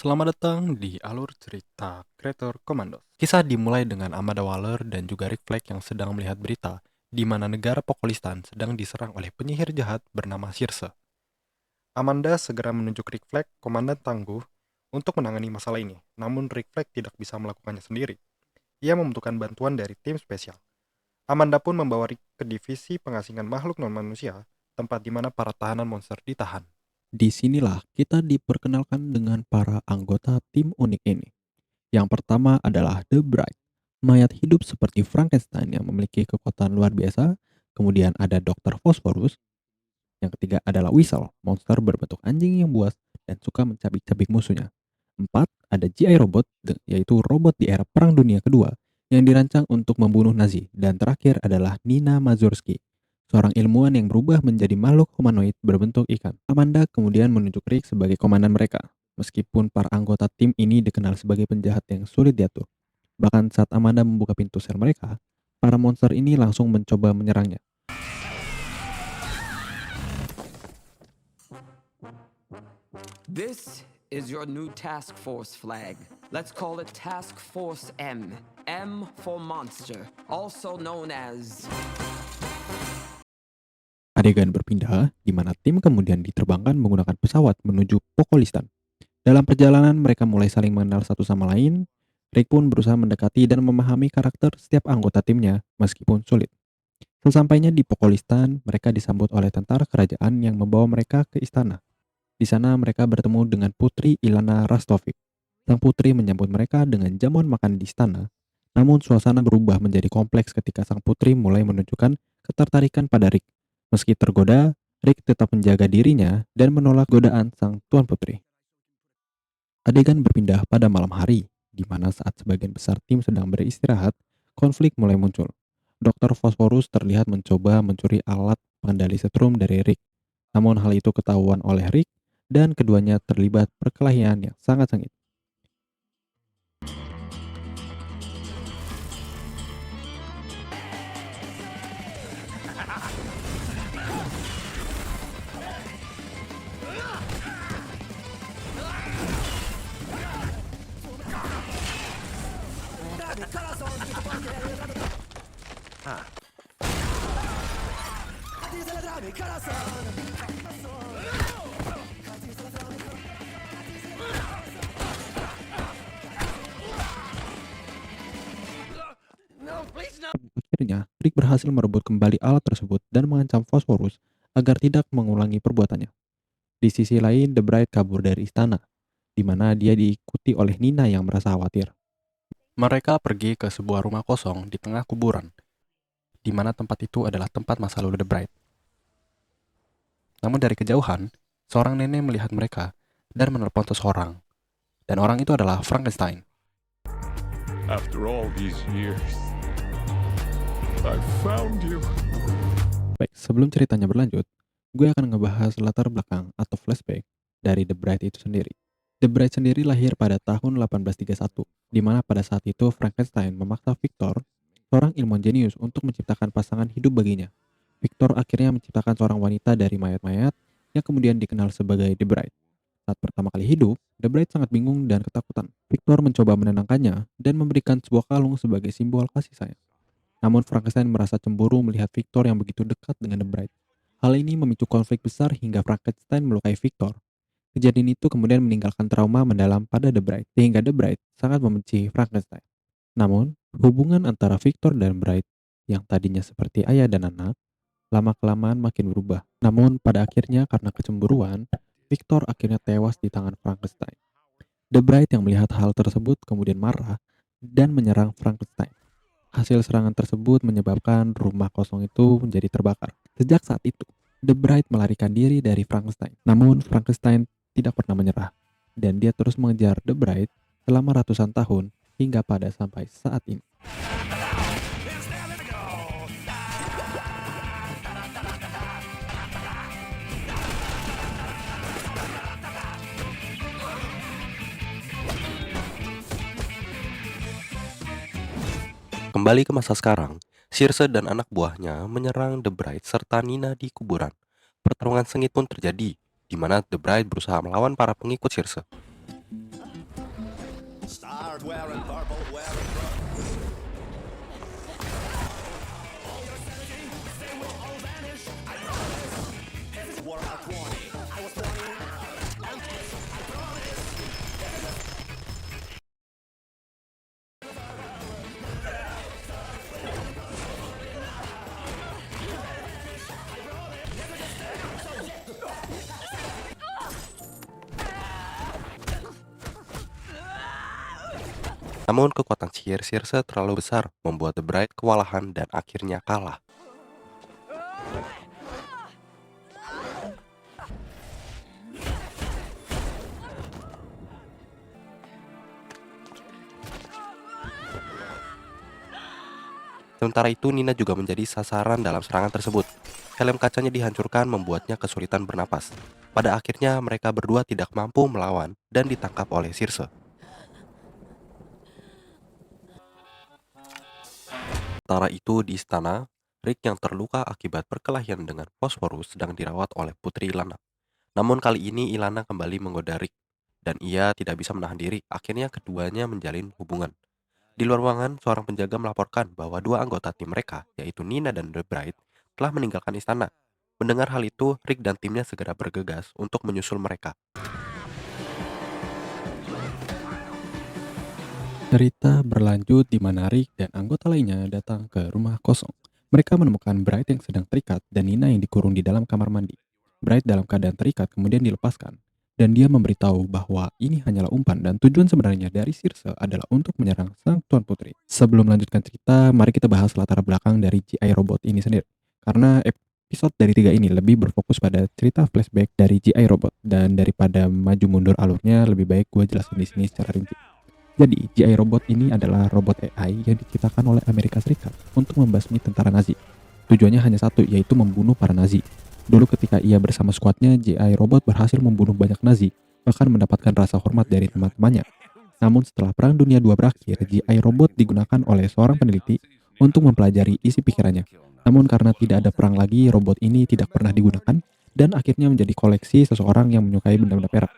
Selamat datang di alur cerita Creator Commandos. Kisah dimulai dengan Amanda Waller dan juga Rick Flag yang sedang melihat berita di mana negara Pokolistan sedang diserang oleh penyihir jahat bernama Circe. Amanda segera menunjuk Rick Flag, komandan tangguh, untuk menangani masalah ini. Namun Rick Flag tidak bisa melakukannya sendiri. Ia membutuhkan bantuan dari tim spesial. Amanda pun membawa Rick ke divisi pengasingan makhluk non-manusia, tempat di mana para tahanan monster ditahan. Disinilah kita diperkenalkan dengan para anggota tim unik ini. Yang pertama adalah The Bride, mayat hidup seperti Frankenstein yang memiliki kekuatan luar biasa. Kemudian ada Dr. Phosphorus. Yang ketiga adalah Whistle, monster berbentuk anjing yang buas dan suka mencabik-cabik musuhnya. Empat, ada GI Robot, yaitu robot di era Perang Dunia Kedua yang dirancang untuk membunuh Nazi. Dan terakhir adalah Nina Mazursky, seorang ilmuwan yang berubah menjadi makhluk humanoid berbentuk ikan. Amanda kemudian menunjuk Rick sebagai komandan mereka, meskipun para anggota tim ini dikenal sebagai penjahat yang sulit diatur. Bahkan saat Amanda membuka pintu sel mereka, para monster ini langsung mencoba menyerangnya. This is your new task force flag. Let's call it Task Force M. M for monster, also known as... Adegan berpindah, di mana tim kemudian diterbangkan menggunakan pesawat menuju Pokolistan. Dalam perjalanan, mereka mulai saling mengenal satu sama lain. Rick pun berusaha mendekati dan memahami karakter setiap anggota timnya, meskipun sulit. Sesampainya di Pokolistan, mereka disambut oleh tentara kerajaan yang membawa mereka ke istana. Di sana mereka bertemu dengan Putri Ilana Rastovic. Sang putri menyambut mereka dengan jamuan makan di istana. Namun suasana berubah menjadi kompleks ketika sang putri mulai menunjukkan ketertarikan pada Rick. Meski tergoda, Rick tetap menjaga dirinya dan menolak godaan sang tuan putri. Adegan berpindah pada malam hari, di mana saat sebagian besar tim sedang beristirahat, konflik mulai muncul. Dr. Phosphorus terlihat mencoba mencuri alat pengendali setrum dari Rick. Namun hal itu ketahuan oleh Rick dan keduanya terlibat perkelahian yang sangat sengit. No, please no! Akhirnya, Rick berhasil merebut kembali alat tersebut dan mengancam Phosphorus agar tidak mengulangi perbuatannya. Di sisi lain, The Bride kabur dari istana, di mana dia diikuti oleh Nina yang merasa khawatir. Mereka pergi ke sebuah rumah kosong di tengah kuburan, di mana tempat itu adalah tempat masa lalu The Bride. Namun dari kejauhan, seorang nenek melihat mereka dan menelepon seseorang. Dan orang itu adalah Frankenstein. After all these years, I found you. Baik, sebelum ceritanya berlanjut, gue akan ngebahas latar belakang atau flashback dari The Bride itu sendiri. The Bride sendiri lahir pada tahun 1831, di mana pada saat itu Frankenstein memaksa Victor, seorang ilmuwan jenius, untuk menciptakan pasangan hidup baginya. Victor akhirnya menciptakan seorang wanita dari mayat-mayat yang kemudian dikenal sebagai The Bride. Saat pertama kali hidup, The Bride sangat bingung dan ketakutan. Victor mencoba menenangkannya dan memberikan sebuah kalung sebagai simbol kasih sayang. Namun Frankenstein merasa cemburu melihat Victor yang begitu dekat dengan The Bride. Hal ini memicu konflik besar hingga Frankenstein melukai Victor. Kejadian itu kemudian meninggalkan trauma mendalam pada The Bride, sehingga The Bride sangat membenci Frankenstein. Namun, hubungan antara Victor dan Bride yang tadinya seperti ayah dan anak, lama-kelamaan makin berubah. Namun pada akhirnya karena kecemburuan, Victor akhirnya tewas di tangan Frankenstein. The Bride yang melihat hal tersebut kemudian marah dan menyerang Frankenstein. Hasil serangan tersebut menyebabkan rumah kosong itu menjadi terbakar. Sejak saat itu, The Bride melarikan diri dari Frankenstein. Namun Frankenstein tidak pernah menyerah, dan dia terus mengejar The Bride selama ratusan tahun hingga pada sampai saat ini. Kembali ke masa sekarang, Circe dan anak buahnya menyerang The Bride serta Nina di kuburan. Pertarungan sengit pun terjadi, di mana The Bride berusaha melawan para pengikut Circe. Start wearing purple, wearing purple. War at 20. I was 20. Namun kekuatan sihir Circe terlalu besar, membuat The Bride kewalahan dan akhirnya kalah. Sementara itu, Nina juga menjadi sasaran dalam serangan tersebut. Helm kacanya dihancurkan membuatnya kesulitan bernapas. Pada akhirnya, mereka berdua tidak mampu melawan dan ditangkap oleh Circe. Sementara itu, di istana, Rick yang terluka akibat perkelahian dengan Phosphorus sedang dirawat oleh Putri Ilana. Namun kali ini Ilana kembali menggoda Rick, dan ia tidak bisa menahan diri. Akhirnya keduanya menjalin hubungan. Di luar ruangan, seorang penjaga melaporkan bahwa dua anggota tim mereka, yaitu Nina dan The Bride, telah meninggalkan istana. Mendengar hal itu, Rick dan timnya segera bergegas untuk menyusul mereka. Cerita berlanjut di mana Rick dan anggota lainnya datang ke rumah kosong. Mereka menemukan Bride yang sedang terikat dan Nina yang dikurung di dalam kamar mandi. Bride dalam keadaan terikat kemudian dilepaskan, dan dia memberitahu bahwa ini hanyalah umpan dan tujuan sebenarnya dari Circe adalah untuk menyerang sang Tuan Putri. Sebelum melanjutkan cerita, mari kita bahas latar belakang dari G.I. Robot ini sendiri. Karena episode dari 3 ini lebih berfokus pada cerita flashback dari G.I. Robot, dan daripada maju mundur alurnya, lebih baik gue jelasin di sini secara rinci. Jadi, G.I. Robot ini adalah robot AI yang diciptakan oleh Amerika Serikat untuk membasmi tentara Nazi. Tujuannya hanya satu, yaitu membunuh para Nazi. Dulu ketika ia bersama skuadnya, G.I. Robot berhasil membunuh banyak Nazi, bahkan mendapatkan rasa hormat dari teman-temannya. Namun setelah Perang Dunia II berakhir, G.I. Robot digunakan oleh seorang peneliti untuk mempelajari isi pikirannya. Namun karena tidak ada perang lagi, robot ini tidak pernah digunakan, dan akhirnya menjadi koleksi seseorang yang menyukai benda-benda perak.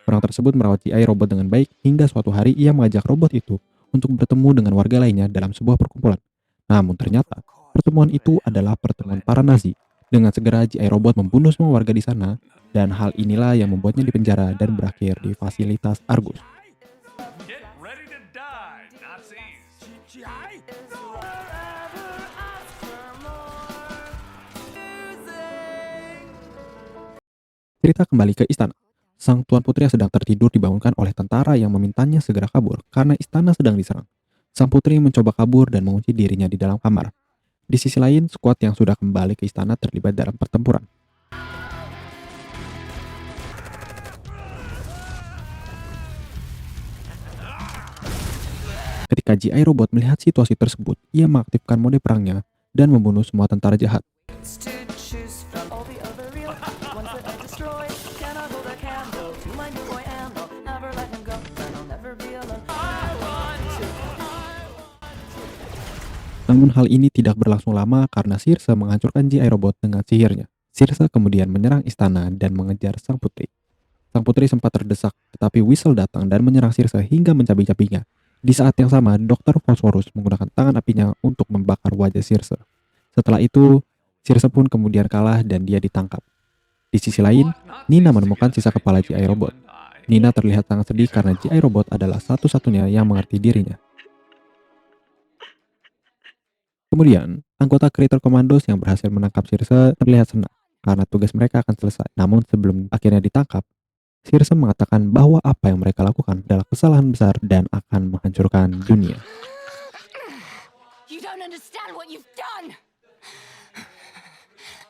Orang tersebut merawat G.I. Robot dengan baik, hingga suatu hari ia mengajak robot itu untuk bertemu dengan warga lainnya dalam sebuah perkumpulan. Namun ternyata, pertemuan itu adalah pertemuan para Nazi. Dengan segera G.I. Robot membunuh semua warga di sana, dan hal inilah yang membuatnya dipenjara dan berakhir di fasilitas Argus. Get ready to die, Nazis! Cerita kembali ke istana. Sang Tuan Putri yang sedang tertidur dibangunkan oleh tentara yang memintanya segera kabur karena istana sedang diserang. Sang putri mencoba kabur dan mengunci dirinya di dalam kamar. Di sisi lain, skuad yang sudah kembali ke istana terlibat dalam pertempuran. Ketika G.I. Robot melihat situasi tersebut, ia mengaktifkan mode perangnya dan membunuh semua tentara jahat. To choose from all the other real ones that I destroy. Can I hold a candle to my new boy Ambo? Never let him go, then I'll never be alone. I want to. Namun hal ini tidak berlangsung lama karena Circe menghancurkan G.I. Robot dengan sihirnya. Circe kemudian menyerang istana dan mengejar sang putri. Sang putri sempat terdesak, tetapi Whistle datang dan menyerang Circe hingga mencabik-cabiknya. Di saat yang sama, Dr. Phosphorus menggunakan tangan apinya untuk membakar wajah Circe. Setelah itu, Circe pun kemudian kalah dan dia ditangkap. Di sisi lain, Nina menemukan sisa kepala G.I. Robot. Nina terlihat sangat sedih karena G.I. Robot adalah satu-satunya yang mengerti dirinya. Kemudian, anggota Creator Commandos yang berhasil menangkap Circe terlihat senang karena tugas mereka akan selesai. Namun sebelum akhirnya ditangkap, Circe mengatakan bahwa apa yang mereka lakukan adalah kesalahan besar dan akan menghancurkan dunia. You don't understand what you've done.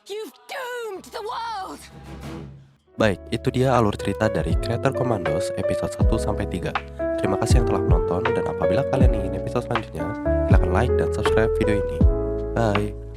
You've doomed the world. Baik, itu dia alur cerita dari Creator Commandos episode 1-3. Terima kasih yang telah menonton, dan apabila kalian ingin episode selanjutnya, silahkan like dan subscribe video ini. Bye!